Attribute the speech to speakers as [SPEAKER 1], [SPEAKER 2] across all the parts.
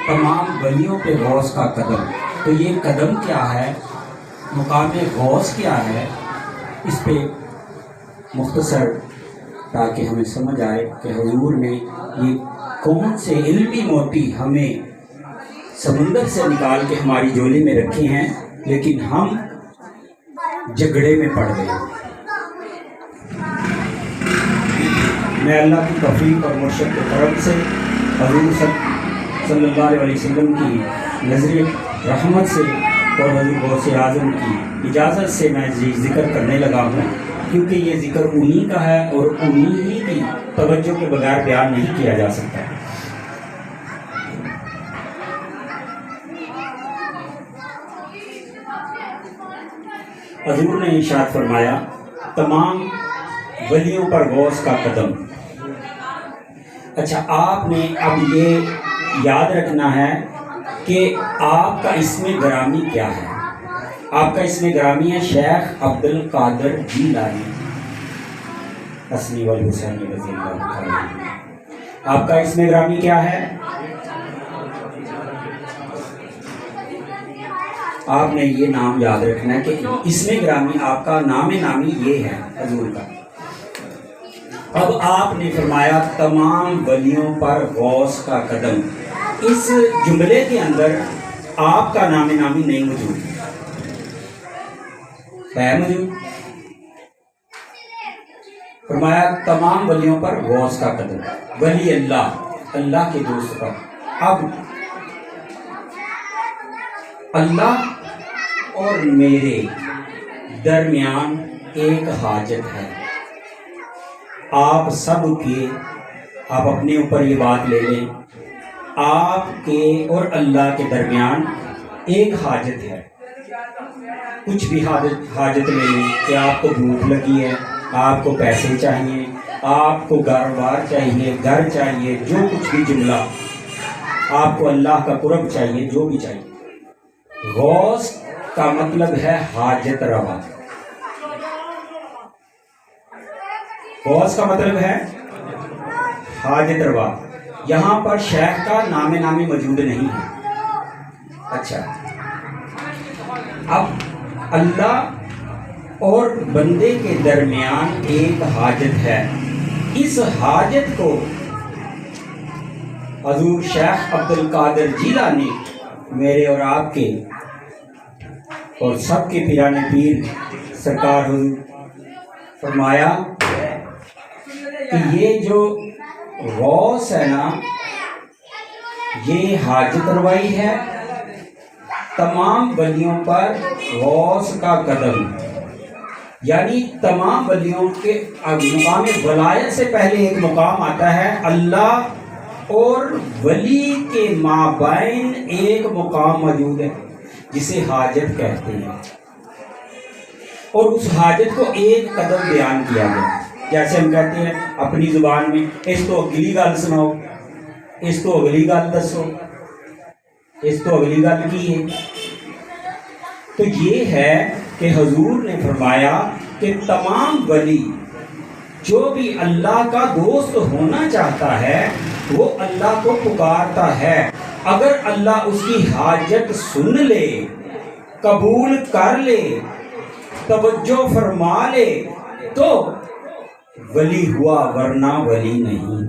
[SPEAKER 1] تمام ولیوں پہ غوث کا قدم. تو یہ قدم کیا ہے، مقام غوث کیا ہے، اس پہ مختصر تاکہ ہمیں سمجھ آئے کہ حضور نے یہ کون سے علمی موتی ہمیں سمندر سے نکال کے ہماری جولی میں رکھے ہیں، لیکن ہم جھگڑے میں پڑ گئے. میں اللہ کی توفیق اور مرشد کے کرم سے حضور صلی اللہ علیہ وسلم کی نظر رحمت سے اور حضور غوث اعظم کی اجازت سے میں ذکر کرنے لگا ہوں، کیونکہ یہ ذکر انہی کا ہے اور انہی ہی کی توجہ کے بغیر بیان نہیں کیا جا سکتا. حضور نے ارشاد فرمایا تمام ولیوں پر غوث کا قدم. اچھا، آپ نے اب یہ یاد رکھنا ہے کہ آپ کا اسم گرامی کیا ہے. آپ کا اسم گرامی ہے شیخ عبد القادر جیلانی حسنی والحسینی رضی اللہ عنہ. آپ کا اسم گرامی کیا ہے؟ آپ نے یہ نام یاد رکھنا ہے کہ اسم گرامی آپ کا نام نامی یہ ہے حضور کا. اب آپ نے فرمایا تمام ولیوں پر غوث کا قدم. اس جملے کے اندر آپ کا نام نامی نہیں موجود ہے موجود. فرمایا تمام ولیوں پر غوث کا قدم، ولی اللہ کے دوست پر. اب اللہ اور میرے درمیان ایک حاجت ہے. آپ سب کے، آپ اپنے اوپر یہ بات لے لیں، آپ کے اور اللہ کے درمیان ایک حاجت ہے. کچھ بھی حاجت لے لیں کہ آپ کو بھوک لگی ہے، آپ کو پیسے چاہیے، آپ کو کاروبار چاہیے، گھر چاہیے، جو کچھ بھی جملہ، آپ کو اللہ کا قرب چاہیے، جو بھی چاہیے. غوث کا مطلب ہے حاجت روا. غوث کا مطلب ہے حاجت روا. یہاں پر شیخ کا نام نامی موجود نہیں ہے. اچھا، اب اللہ اور بندے کے درمیان ایک حاجت ہے. اس حاجت کو حضور شیخ عبد القادر جیلانی میرے اور آپ کے اور سب کے پیرانے پیر سرکار حضور فرمایا کہ یہ جو غوث ہے نا، یہ حاجت روائی ہے. تمام ولیوں پر غوث کا قدم، یعنی تمام ولیوں کے مقام ولایت سے پہلے ایک مقام آتا ہے. اللہ اور ولی کے مابین ایک مقام موجود ہے جسے حاجت کہتے ہیں، اور اس حاجت کو ایک قدم بیان کیا گیا. جیسے ہم کہتے ہیں اپنی زبان میں، اس تو اگلی گل سناؤ، اس تو اگلی گل دسو، اس تو اگلی گل کی ہے. تو یہ ہے کہ حضور نے فرمایا کہ تمام ولی جو بھی اللہ کا دوست ہونا چاہتا ہے وہ اللہ کو پکارتا ہے. اگر اللہ اس کی حاجت سن لے، قبول کر لے، توجہ فرما لے تو ولی ہوا، ورنہ ولی نہیں.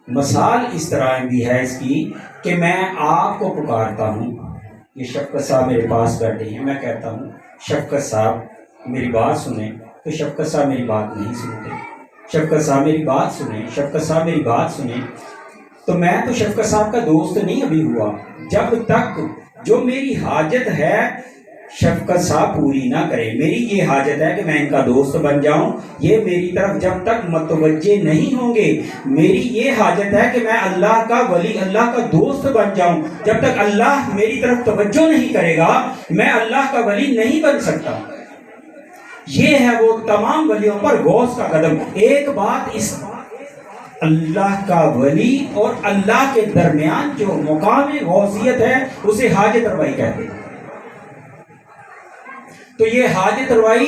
[SPEAKER 1] مثال اس طرح بھی ہے اس کی کہ میں آپ کو پکارتا ہوں. یہ شفقت صاحب میرے پاس بیٹھے ہیں، میں کہتا ہوں شفقت صاحب میری بات سنیں، تو شفقت صاحب میری بات نہیں سنتے. شفقت صاحب میری بات سنیں، شفقت صاحب میری بات سنیں. تو میں تو شفقت صاحب کا دوست نہیں ابھی ہوا جب تک جو میری حاجت ہے شفقت صاحب پوری نہ کرے. میری یہ حاجت ہے کہ میں ان کا دوست بن جاؤں. یہ میری طرف جب تک متوجہ نہیں ہوں گے، میری یہ حاجت ہے کہ میں اللہ کا ولی، اللہ کا دوست بن جاؤں. جب تک اللہ میری طرف توجہ نہیں کرے گا میں اللہ کا ولی نہیں بن سکتا. یہ ہے وہ تمام ولیوں پر غوث کا قدم. ایک بات، اس اللہ کا ولی اور اللہ کے درمیان جو مقام غوثیت ہے اسے حاجت روائی کہتے ہیں. تو یہ حاجت روائی